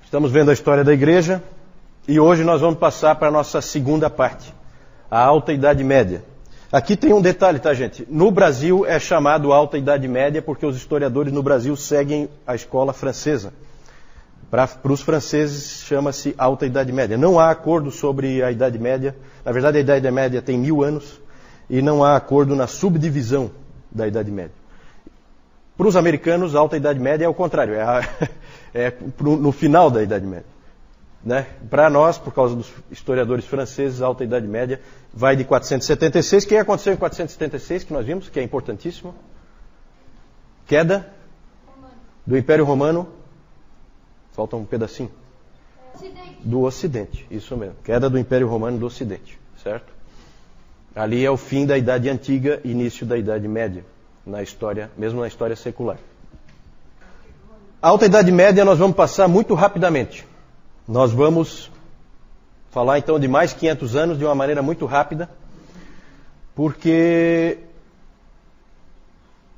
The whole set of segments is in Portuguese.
Estamos vendo a história da igreja e hoje nós vamos passar para a nossa segunda parte, a Alta Idade Média. Aqui tem um detalhe, tá, gente? No Brasil é chamado Alta Idade Média porque os historiadores no Brasil seguem a escola francesa. Para os franceses chama-se Alta Idade Média. Não há acordo sobre a Idade Média. Na verdade, a Idade Média tem 1000 anos e não há acordo na subdivisão da Idade Média. Para os americanos, a Alta Idade Média é o contrário, no final da Idade Média. Né? Para nós, por causa dos historiadores franceses, a Alta Idade Média vai de 476. O que aconteceu em 476, que nós vimos, que é importantíssimo? Queda do Império Romano. Falta um pedacinho. Do Ocidente, isso mesmo. Queda do Império Romano do Ocidente, certo? Ali é o fim da Idade Antiga, início da Idade Média, na história, mesmo na história secular. A Alta Idade Média nós vamos passar muito rapidamente. Nós vamos falar então de mais 500 anos de uma maneira muito rápida, porque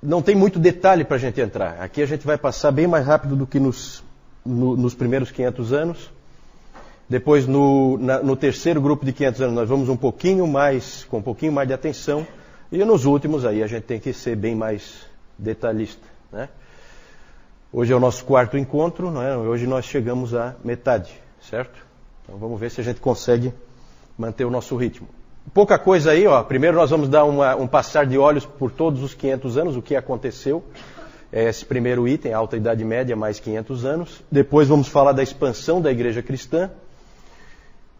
não tem muito detalhe para a gente entrar. Aqui a gente vai passar bem mais rápido do que nos primeiros 500 anos. Depois, no terceiro grupo de 500 anos, nós vamos com um pouquinho mais de atenção. E nos últimos, aí a gente tem que ser bem mais detalhista, né? Hoje é o nosso quarto encontro, né? Hoje nós chegamos à metade, certo? Então vamos ver se a gente consegue manter o nosso ritmo. Pouca coisa aí, ó. Primeiro nós vamos dar um passar de olhos por todos os 500 anos, o que aconteceu. Esse primeiro item, a Alta Idade Média, mais 500 anos. Depois vamos falar da expansão da igreja cristã.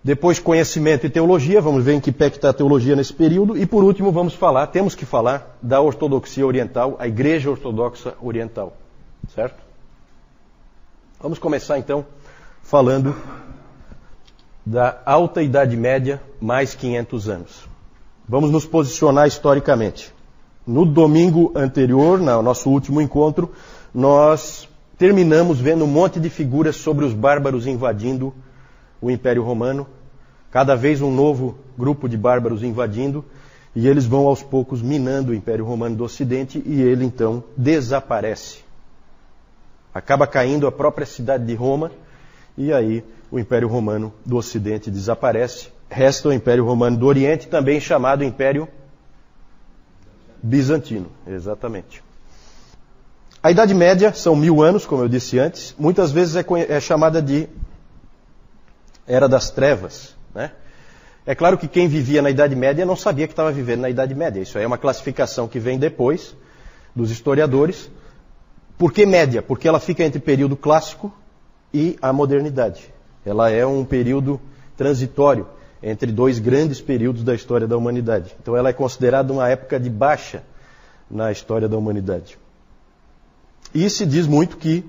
Depois conhecimento e teologia, vamos ver em que pé que está a teologia nesse período. E por último temos que falar da ortodoxia oriental, a igreja ortodoxa oriental. Certo? Vamos começar então falando da Alta Idade Média, mais 500 anos. Vamos nos posicionar historicamente. No domingo anterior, no nosso último encontro, nós terminamos vendo um monte de figuras sobre os bárbaros invadindo o Império Romano. Cada vez um novo grupo de bárbaros invadindo, e eles vão aos poucos minando o Império Romano do Ocidente, e ele então desaparece. Acaba caindo a própria cidade de Roma, e aí o Império Romano do Ocidente desaparece. Resta o Império Romano do Oriente, também chamado Império Bizantino, exatamente. A Idade Média são 1000 anos, como eu disse antes. Muitas vezes é chamada de Era das Trevas, né? É claro que quem vivia na Idade Média não sabia que estava vivendo na Idade Média. Isso aí é uma classificação que vem depois dos historiadores. Por que média? Porque ela fica entre o período clássico e a modernidade. Ela é um período transitório entre dois grandes períodos da história da humanidade. Então ela é considerada uma época de baixa na história da humanidade. E se diz muito que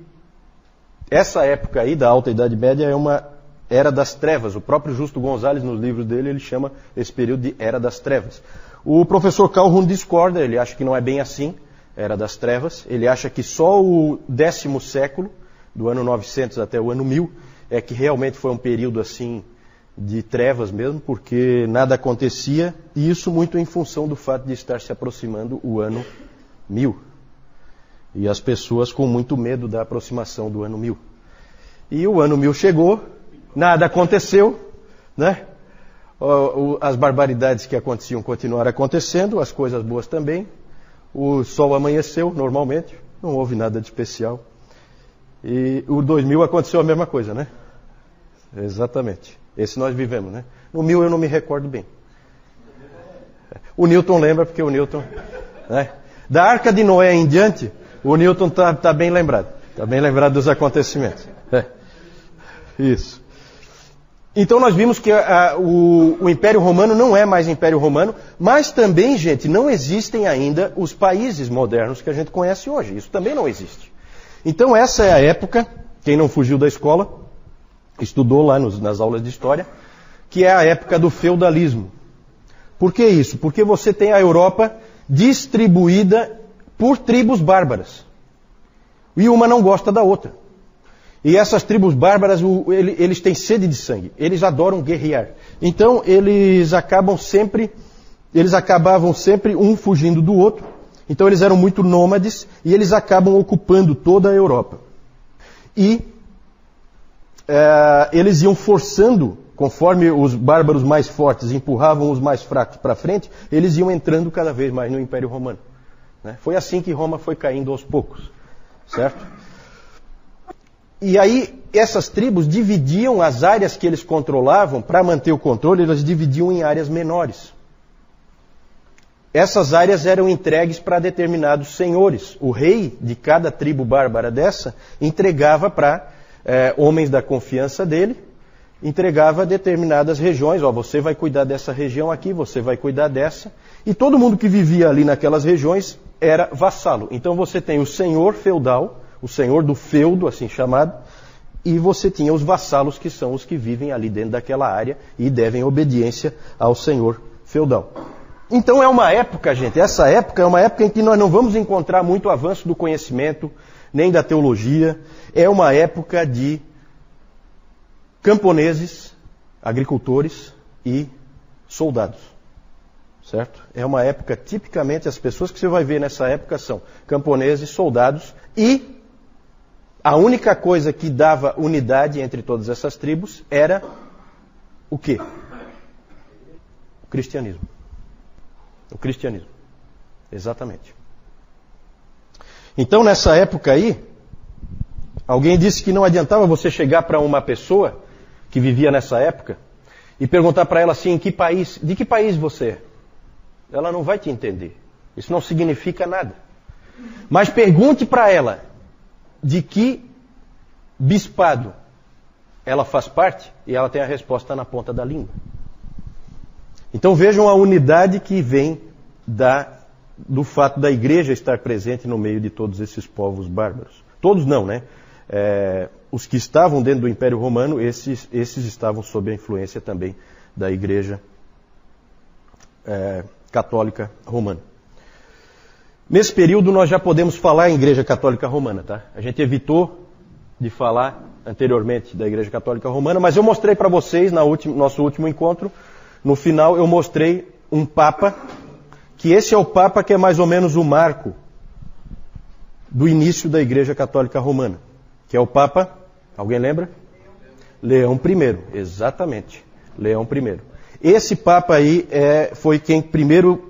essa época aí da Alta Idade Média é uma Era das Trevas. O próprio Justo Gonzalez, nos livros dele, ele chama esse período de Era das Trevas. O professor Calhoun discorda, ele acha que não é bem assim, Era das Trevas. Ele acha que só o 10º século, do ano 900 até o ano 1000, é que realmente foi um período assim de trevas mesmo, porque nada acontecia, e isso muito em função do fato de estar se aproximando o ano 1000. E as pessoas com muito medo da aproximação do ano 1000. E o ano 1000 chegou, nada aconteceu, né? As barbaridades que aconteciam continuaram acontecendo, as coisas boas também. O sol amanheceu normalmente, não houve nada de especial. E o 2000 aconteceu a mesma coisa, né? Exatamente. Esse nós vivemos, né? No 1000 eu não me recordo bem. O Newton lembra, porque o Newton... Né? Da Arca de Noé em diante, o Newton está bem lembrado. Está bem lembrado dos acontecimentos. Isso. Então nós vimos que o Império Romano não é mais Império Romano, mas também, gente, não existem ainda os países modernos que a gente conhece hoje. Isso também não existe. Então essa é a época, quem não fugiu da escola, estudou lá nas aulas de história, que é a época do feudalismo. Por que isso? Porque você tem a Europa distribuída por tribos bárbaras. E uma não gosta da outra. E essas tribos bárbaras, eles têm sede de sangue. Eles adoram guerrear. Então, eles acabavam sempre um fugindo do outro. Então, eles eram muito nômades e eles acabam ocupando toda a Europa. E eles iam forçando, conforme os bárbaros mais fortes empurravam os mais fracos para frente, eles iam entrando cada vez mais no Império Romano. Né? Foi assim que Roma foi caindo aos poucos, certo? E aí, essas tribos dividiam as áreas que eles controlavam, para manter o controle, eles dividiam em áreas menores. Essas áreas eram entregues para determinados senhores. O rei de cada tribo bárbara dessa entregava para homens da confiança dele, entregava determinadas regiões. Ó, você vai cuidar dessa região aqui, você vai cuidar dessa. E todo mundo que vivia ali naquelas regiões era vassalo. Então você tem o senhor feudal, o senhor do feudo, assim chamado, e você tinha os vassalos, que são os que vivem ali dentro daquela área e devem obediência ao senhor feudal. Então é uma época, gente, essa época é uma época em que nós não vamos encontrar muito avanço do conhecimento, nem da teologia. É uma época de camponeses, agricultores e soldados, certo? É uma época, tipicamente, as pessoas que você vai ver nessa época são camponeses, soldados, e a única coisa que dava unidade entre todas essas tribos era o quê? O cristianismo. O cristianismo. Exatamente. Então, nessa época aí, alguém disse que não adiantava você chegar para uma pessoa que vivia nessa época e perguntar para ela assim, de que país você é? Ela não vai te entender. Isso não significa nada. Mas pergunte para ela de que bispado ela faz parte e ela tem a resposta na ponta da língua. Então vejam a unidade que vem do fato da igreja estar presente no meio de todos esses povos bárbaros. Todos não, né? Os que estavam dentro do Império Romano, esses estavam sob a influência também da igreja católica romana. Nesse período nós já podemos falar em igreja católica romana, tá? A gente evitou de falar anteriormente da igreja católica romana, mas eu mostrei para vocês, nosso último encontro, no final eu mostrei um papa, que esse é o papa que é mais ou menos o marco do início da igreja católica romana, que é o papa, alguém lembra? Leão I, exatamente, Leão I. Esse papa aí foi quem primeiro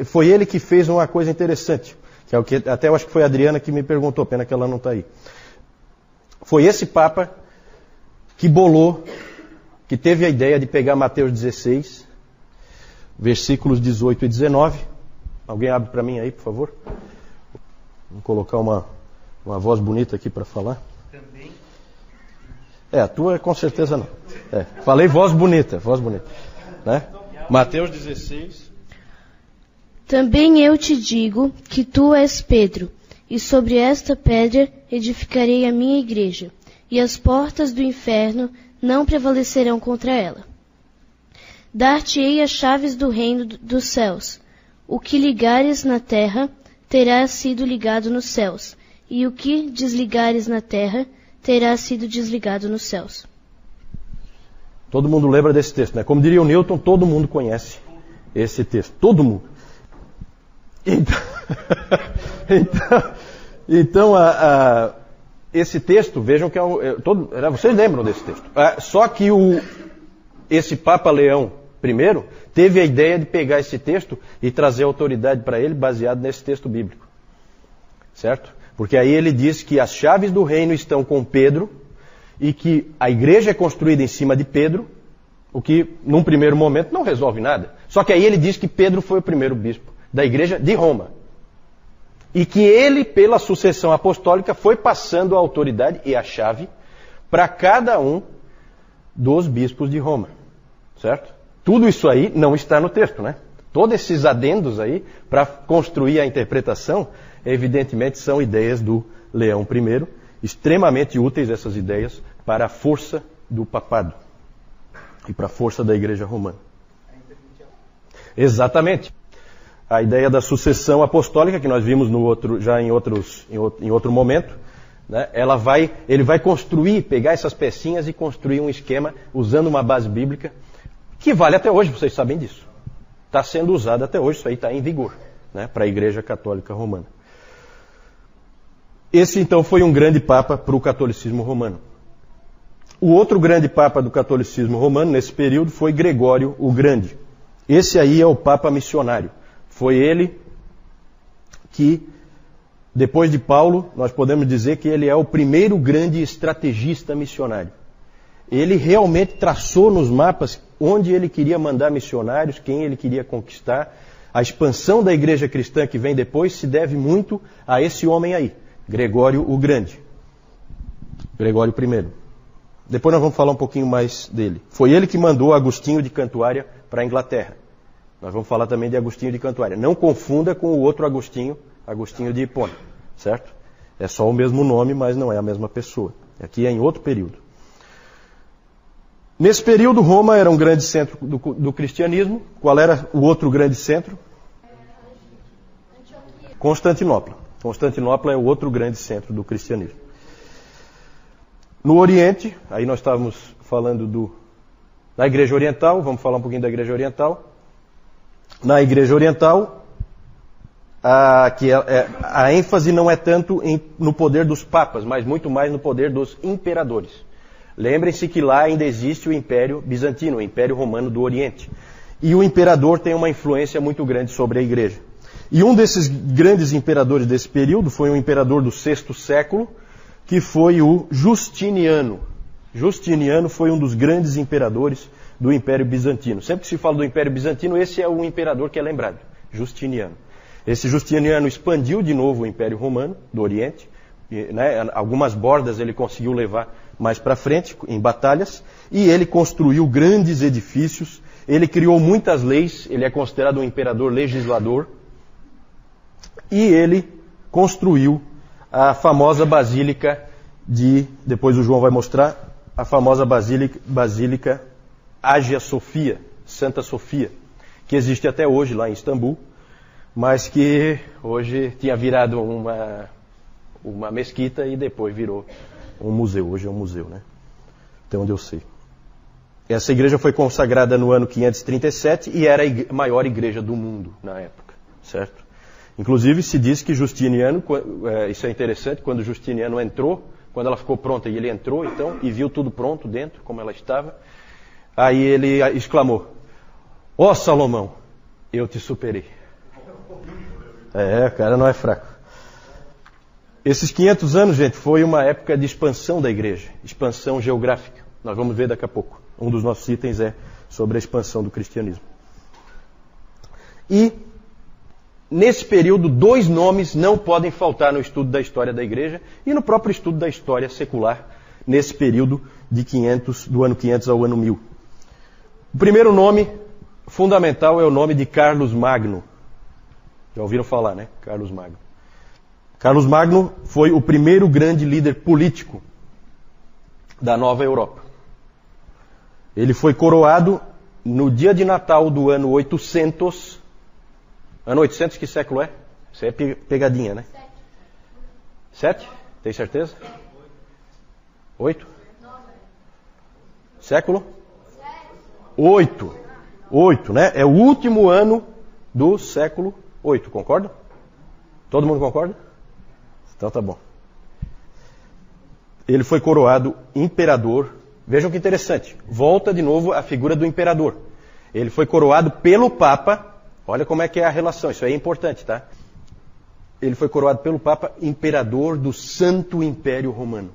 foi ele que fez uma coisa interessante, que é o que até eu acho que foi a Adriana que me perguntou, pena que ela não está aí. Foi esse papa que que teve a ideia de pegar Mateus 16, versículos 18 e 19. Alguém abre para mim aí, por favor? Vamos colocar uma voz bonita aqui para falar. Também. A tua com certeza não. Falei voz bonita. Né? Mateus 16. Também eu te digo que tu és Pedro, e sobre esta pedra edificarei a minha igreja, e as portas do inferno não prevalecerão contra ela. Dar-te-ei as chaves do reino dos céus. O que ligares na terra terá sido ligado nos céus, e o que desligares na terra terá sido desligado nos céus. Todo mundo lembra desse texto, né? Como diria o Newton, todo mundo conhece esse texto. Todo mundo. Então esse texto, vejam que vocês lembram desse texto. Só que esse Papa Leão I teve a ideia de pegar esse texto e trazer autoridade para ele baseado nesse texto bíblico. Certo? Porque aí ele diz que as chaves do reino estão com Pedro e que a igreja é construída em cima de Pedro, o que num primeiro momento não resolve nada. Só que aí ele diz que Pedro foi o primeiro bispo da igreja de Roma. E que ele, pela sucessão apostólica, foi passando a autoridade e a chave para cada um dos bispos de Roma. Certo? Tudo isso aí não está no texto, né? Todos esses adendos aí, para construir a interpretação, evidentemente são ideias do Leão I, extremamente úteis essas ideias para a força do papado e para a força da igreja romana. Exatamente. A ideia da sucessão apostólica, que nós vimos em outro momento, né? Ele vai pegar essas pecinhas e construir um esquema usando uma base bíblica que vale até hoje, vocês sabem disso. Está sendo usado até hoje, isso aí está em vigor, né? Para a igreja católica romana. Esse então foi um grande papa para o catolicismo romano. O outro grande papa do catolicismo romano nesse período foi Gregório o Grande. Esse aí é o papa missionário. Foi ele que, depois de Paulo, nós podemos dizer que ele é o primeiro grande estrategista missionário. Ele realmente traçou nos mapas onde ele queria mandar missionários, quem ele queria conquistar. A expansão da igreja cristã que vem depois se deve muito a esse homem aí, Gregório o Grande. Gregório I. Depois nós vamos falar um pouquinho mais dele. Foi ele que mandou Agostinho de Cantuária para a Inglaterra. Nós vamos falar também de Agostinho de Cantuária. Não confunda com o outro Agostinho, Agostinho de Hipona, certo? É só o mesmo nome, mas não é a mesma pessoa. Aqui é em outro período. Nesse período, Roma era um grande centro do cristianismo. Qual era o outro grande centro? Constantinopla. Constantinopla é o outro grande centro do cristianismo. No Oriente, aí nós estávamos falando da Igreja Oriental, vamos falar um pouquinho da Igreja Oriental. Na Igreja Oriental, a ênfase não é tanto no poder dos papas, mas muito mais no poder dos imperadores. Lembrem-se que lá ainda existe o Império Bizantino, o Império Romano do Oriente. E o imperador tem uma influência muito grande sobre a Igreja. E um desses grandes imperadores desse período foi um imperador do VI século, que foi o Justiniano. Justiniano foi um dos grandes imperadores do Império Bizantino. Sempre que se fala do Império Bizantino, esse é o imperador que é lembrado, Justiniano. Esse Justiniano expandiu de novo o Império Romano do Oriente, né? Algumas bordas ele conseguiu levar mais para frente, em batalhas, e ele construiu grandes edifícios, ele criou muitas leis, ele é considerado um imperador legislador, e ele construiu a famosa Basílica depois o João vai mostrar, a famosa Basílica Hagia Sophia, Santa Sofia, que existe até hoje lá em Istambul, mas que hoje tinha virado uma mesquita e depois virou um museu. Hoje é um museu, né? Até onde eu sei. Essa igreja foi consagrada no ano 537 e era a maior igreja do mundo na época, certo? Inclusive se diz que Justiniano, isso é interessante, quando Justiniano entrou, quando ela ficou pronta e ele entrou então, e viu tudo pronto dentro, como ela estava, aí ele exclamou: ó Salomão, eu te superei. O cara não é fraco. Esses 500 anos, gente, foi uma época de expansão da igreja, expansão geográfica. Nós vamos ver daqui a pouco. Um dos nossos itens é sobre a expansão do cristianismo. E, nesse período, 2 nomes não podem faltar no estudo da história da igreja e no próprio estudo da história secular, nesse período do ano 500 ao ano 1000. O primeiro nome fundamental é o nome de Carlos Magno. Já ouviram falar, né? Carlos Magno. Carlos Magno foi o primeiro grande líder político da Nova Europa. Ele foi coroado no dia de Natal do ano 800. Ano 800, que século é? Isso aí é pegadinha, né? 7? Tem certeza? 8? Século? 8. 8, né? É o último ano do século 8, concorda? Todo mundo concorda? Então tá bom. Ele foi coroado imperador. Vejam que interessante. Volta de novo a figura do imperador. Ele foi coroado pelo Papa. Olha como é que é a relação. Isso aí é importante, tá? Ele foi coroado pelo Papa imperador do Santo Império Romano.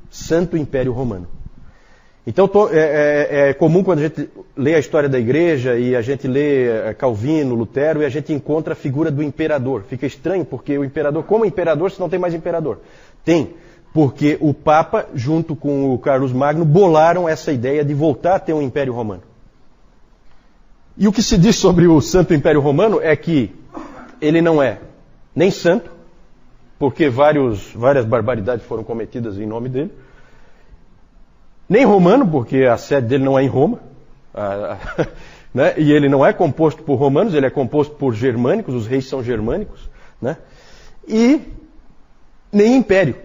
Santo Império Romano. Então é comum quando a gente lê a história da igreja e a gente lê Calvino, Lutero e a gente encontra a figura do imperador. Fica estranho porque o imperador, como imperador, se não tem mais imperador? Tem, porque o Papa, junto com o Carlos Magno, bolaram essa ideia de voltar a ter um Império Romano. E o que se diz sobre o Santo Império Romano é que ele não é nem santo, porque várias barbaridades foram cometidas em nome dele, nem romano, porque a sede dele não é em Roma, né? E ele não é composto por romanos, ele é composto por germânicos, os reis são germânicos, né? E nem império,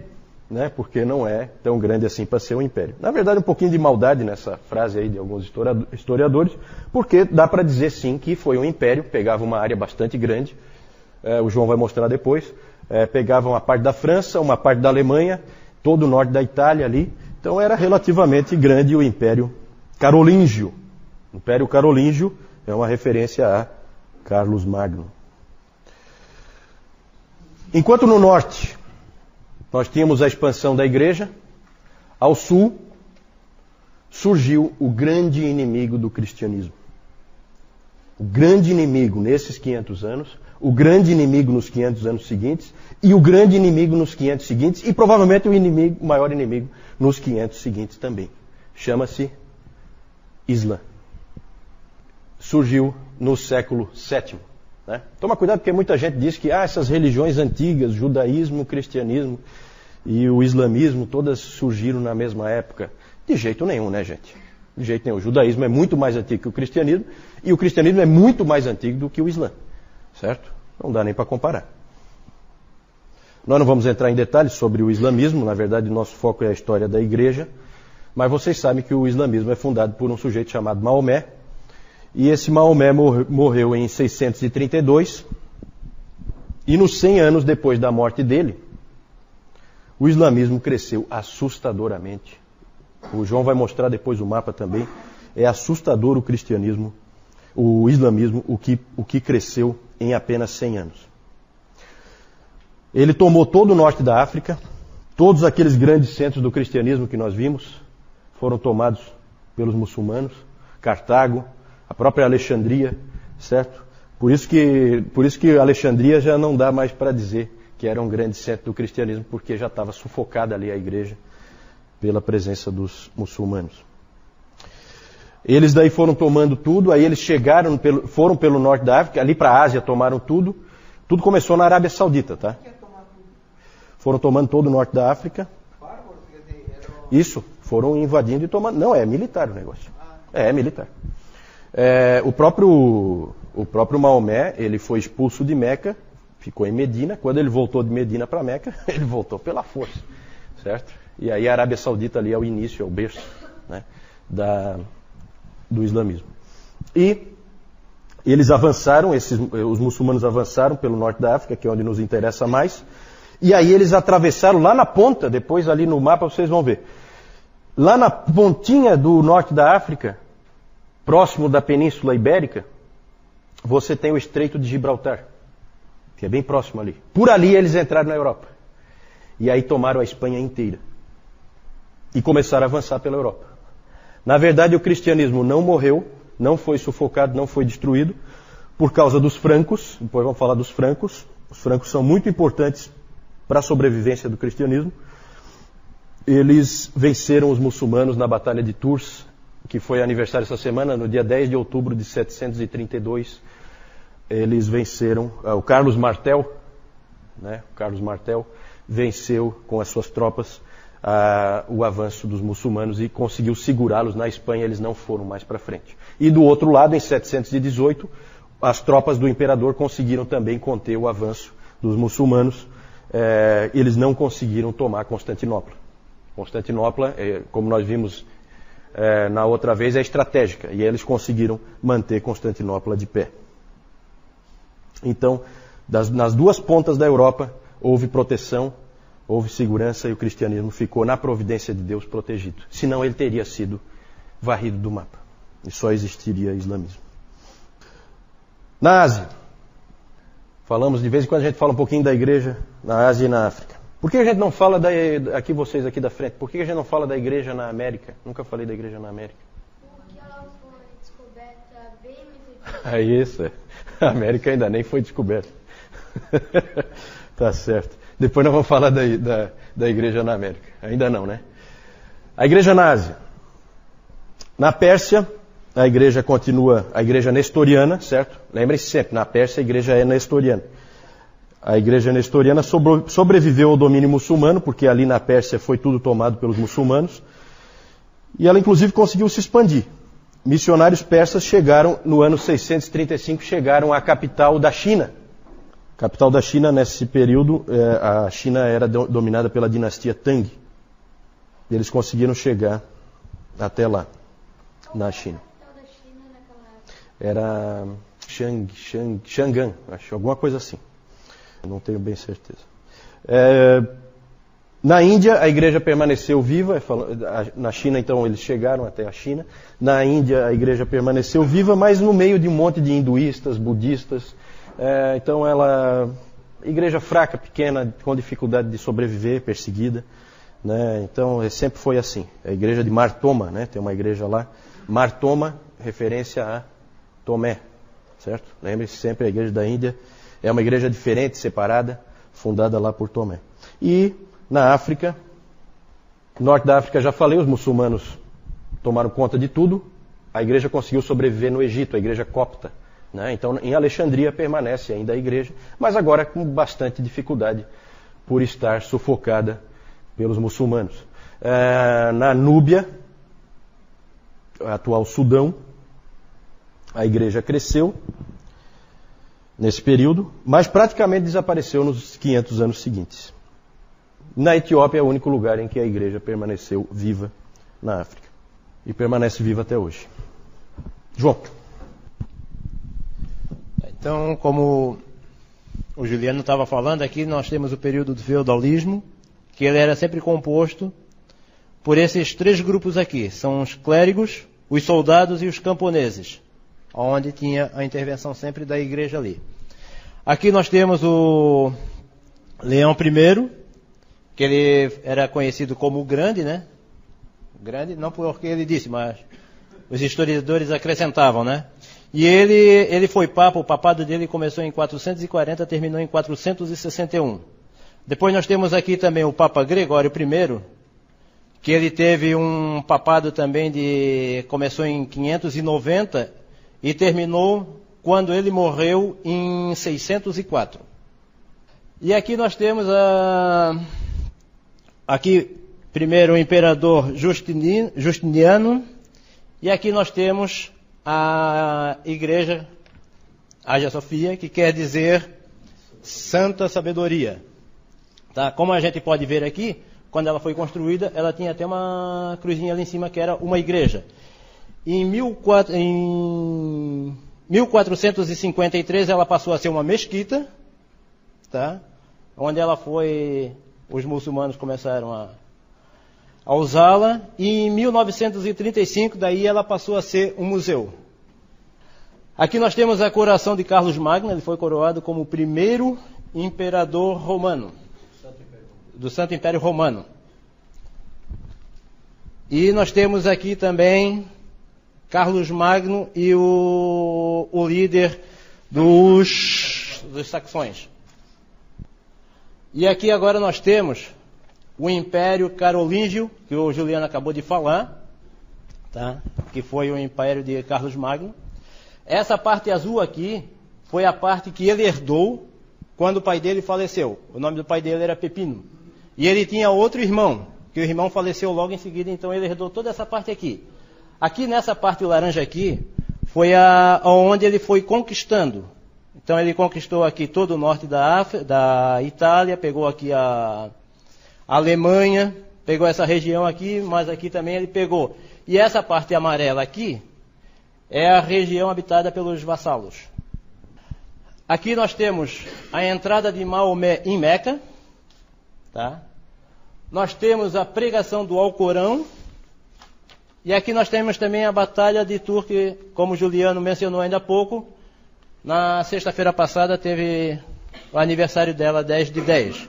né? Porque não é tão grande assim para ser um império. Na verdade, um pouquinho de maldade nessa frase aí de alguns historiadores, porque dá para dizer sim que foi um império, pegava uma área bastante grande, o João vai mostrar depois, pegava uma parte da França, uma parte da Alemanha, todo o norte da Itália ali, Então era relativamente grande o Império Carolíngio. O Império Carolíngio é uma referência a Carlos Magno. Enquanto no norte nós tínhamos a expansão da igreja, ao sul surgiu o grande inimigo do cristianismo. O grande inimigo nesses 500 anos, o grande inimigo nos 500 anos seguintes, e o grande inimigo nos 500 seguintes, e provavelmente o maior inimigo nos 500 seguintes também. Chama-se Islã. Surgiu no século VII. Né? Toma cuidado porque muita gente diz que essas religiões antigas, judaísmo, cristianismo e o islamismo, todas surgiram na mesma época. De jeito nenhum, né, gente? De jeito nenhum. O judaísmo é muito mais antigo que o cristianismo e o cristianismo é muito mais antigo do que o Islã. Certo? Não dá nem para comparar. Nós não vamos entrar em detalhes sobre o islamismo, na verdade nosso foco é a história da igreja, mas vocês sabem que o islamismo é fundado por um sujeito chamado Maomé, e esse Maomé morreu em 632, e nos 100 anos depois da morte dele, o islamismo cresceu assustadoramente. O João vai mostrar depois o mapa também. É assustador o cristianismo, o islamismo, o que cresceu em apenas 100 anos. Ele tomou todo o norte da África, todos aqueles grandes centros do cristianismo que nós vimos foram tomados pelos muçulmanos, Cartago, a própria Alexandria, certo? Por isso que Alexandria já não dá mais para dizer que era um grande centro do cristianismo, porque já estava sufocada ali a igreja pela presença dos muçulmanos. Eles daí foram tomando tudo, aí eles foram pelo norte da África, ali para a Ásia tomaram tudo. Tudo começou na Arábia Saudita, tá? Foram tomando todo o norte da África. Isso, foram invadindo e tomando. Não, é militar o negócio. É militar. O próprio Maomé, ele foi expulso de Meca, ficou em Medina. Quando ele voltou de Medina para Meca, ele voltou pela força, certo? E aí a Arábia Saudita ali é o início, é o berço, né, do islamismo. E eles avançaram, os muçulmanos avançaram pelo norte da África, que é onde nos interessa mais, e aí eles atravessaram lá na ponta, depois ali no mapa vocês vão ver, lá na pontinha do norte da África, próximo da Península Ibérica, você tem o Estreito de Gibraltar, que é bem próximo ali. Por ali eles entraram na Europa. E aí tomaram a Espanha inteira. E começaram a avançar pela Europa. Na verdade, o cristianismo não morreu, não foi sufocado, não foi destruído, por causa dos francos. Depois vamos falar dos francos. Os francos são muito importantes para a sobrevivência do cristianismo. Eles venceram os muçulmanos na Batalha de Tours, que foi aniversário essa semana, no dia 10 de outubro de 732. Eles venceram, o Carlos Martel, né? O Carlos Martel venceu com as suas tropas o avanço dos muçulmanos e conseguiu segurá-los na Espanha, eles não foram mais para frente. E do outro lado, em 718, as tropas do imperador conseguiram também conter o avanço dos muçulmanos. Eles não conseguiram tomar Constantinopla. Constantinopla, como nós vimos na outra vez, é estratégica, e eles conseguiram manter Constantinopla de pé. Então, nas duas pontas da Europa, houve proteção, houve segurança e o cristianismo ficou na providência de Deus protegido. Senão ele teria sido varrido do mapa. E só existiria islamismo. Na Ásia. Falamos de vez em quando a gente fala um pouquinho da igreja na Ásia e na África. Por que a gente não fala aqui vocês aqui da frente? Por que a gente não fala da igreja na América? Nunca falei da igreja na América. Porque ela foi descoberta bem É isso. A América ainda nem foi descoberta. Tá certo. Depois nós vamos falar da igreja na América. Ainda não, né? A igreja na Ásia. Na Pérsia, a igreja continua, a igreja nestoriana, certo? Lembrem-se sempre, na Pérsia a igreja é nestoriana. A igreja nestoriana sobreviveu ao domínio muçulmano, porque ali na Pérsia foi tudo tomado pelos muçulmanos. E ela inclusive conseguiu se expandir. Missionários persas chegaram, no ano 635, chegaram à capital da China. A capital da China, nesse período, a China era dominada pela dinastia Tang. Eles conseguiram chegar até lá, na China. Era Chang'an, acho, alguma coisa assim. Não tenho bem certeza. Na Índia, a igreja permaneceu viva. Na China, então, eles chegaram até a China. Na Índia, a igreja permaneceu viva, mas no meio de um monte de hinduístas, budistas. Então, igreja fraca, pequena, com dificuldade de sobreviver, perseguida. Né? Então, sempre foi assim. A igreja de Mar Thoma, né? Tem uma igreja lá. Mar Thoma, referência a Tomé. Certo? Lembre-se sempre, a igreja da Índia é uma igreja diferente, separada, fundada lá por Tomé. E na África, norte da África, já falei, os muçulmanos tomaram conta de tudo. A igreja conseguiu sobreviver no Egito, a igreja copta. Né? Então, em Alexandria permanece ainda a igreja, mas agora com bastante dificuldade por estar sufocada pelos muçulmanos. Na Núbia, atual Sudão, a igreja cresceu nesse período, mas praticamente desapareceu nos 500 anos seguintes. Na Etiópia é o único lugar em que a igreja permaneceu viva na África. E permanece viva até hoje. João. Então, como o Juliano estava falando, aqui nós temos o período do feudalismo, que ele era sempre composto por esses três grupos aqui. São os clérigos, os soldados e os camponeses, onde tinha a intervenção sempre da igreja ali. Aqui nós temos o Leão I, que ele era conhecido como o Grande, né? Grande, não porque ele disse, mas os historiadores acrescentavam, né? E ele foi papa, o papado dele começou em 440, terminou em 461. Depois nós temos aqui também o Papa Gregório I, que ele teve um papado também começou em 590 e terminou quando ele morreu em 604. E aqui nós temos aqui primeiro o imperador Justiniano, e aqui nós temos a igreja Hagia Sophia, que quer dizer Santa Sabedoria. Tá? Como a gente pode ver aqui, quando ela foi construída, ela tinha até uma cruzinha ali em cima que era uma igreja. Em 1453 ela passou a ser uma mesquita, tá? Onde os muçulmanos começaram a usá-la, e em 1935 daí ela passou a ser um museu. Aqui nós temos a coroação de Carlos Magno, ele foi coroado como o primeiro imperador romano, do Santo Império Romano. E nós temos aqui também Carlos Magno e o líder dos saxões. E aqui agora nós temos o Império Carolíngio, que o Juliano acabou de falar, tá? Que foi o Império de Carlos Magno. Essa parte azul aqui foi a parte que ele herdou quando o pai dele faleceu. O nome do pai dele era Pepino. E ele tinha outro irmão, que o irmão faleceu logo em seguida, então ele herdou toda essa parte aqui. Aqui nessa parte laranja aqui, foi onde ele foi conquistando. Então ele conquistou aqui todo o norte da Itália, pegou aqui a Alemanha, pegou essa região aqui, mas aqui também ele pegou. E essa parte amarela aqui é a região habitada pelos vassalos. Aqui nós temos a entrada de Maomé em Meca, tá? Nós temos a pregação do Alcorão, e aqui nós temos também a Batalha de Tours, que, como o Juliano mencionou ainda há pouco, na sexta-feira passada teve o aniversário dela, 10/10.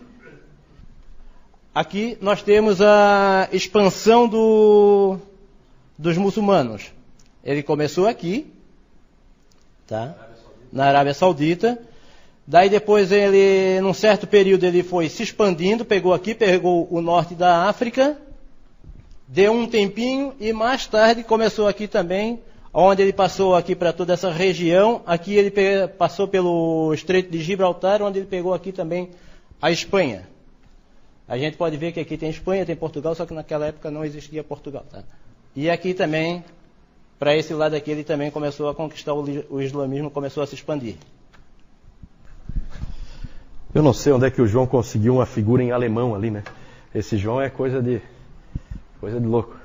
Aqui nós temos a expansão dos muçulmanos. Ele começou aqui, tá? Na Arábia Saudita. Daí depois ele, num certo período, ele foi se expandindo, pegou o norte da África, deu um tempinho e mais tarde começou aqui também, onde ele passou aqui para toda essa região. Aqui ele passou pelo Estreito de Gibraltar, onde ele pegou aqui também a Espanha. A gente pode ver que aqui tem Espanha, tem Portugal, só que naquela época não existia Portugal, tá? E aqui também, para esse lado aqui, ele também começou a conquistar o islamismo, começou a se expandir. Eu não sei onde é que o João conseguiu uma figura em alemão ali, né? Esse João é coisa de louco.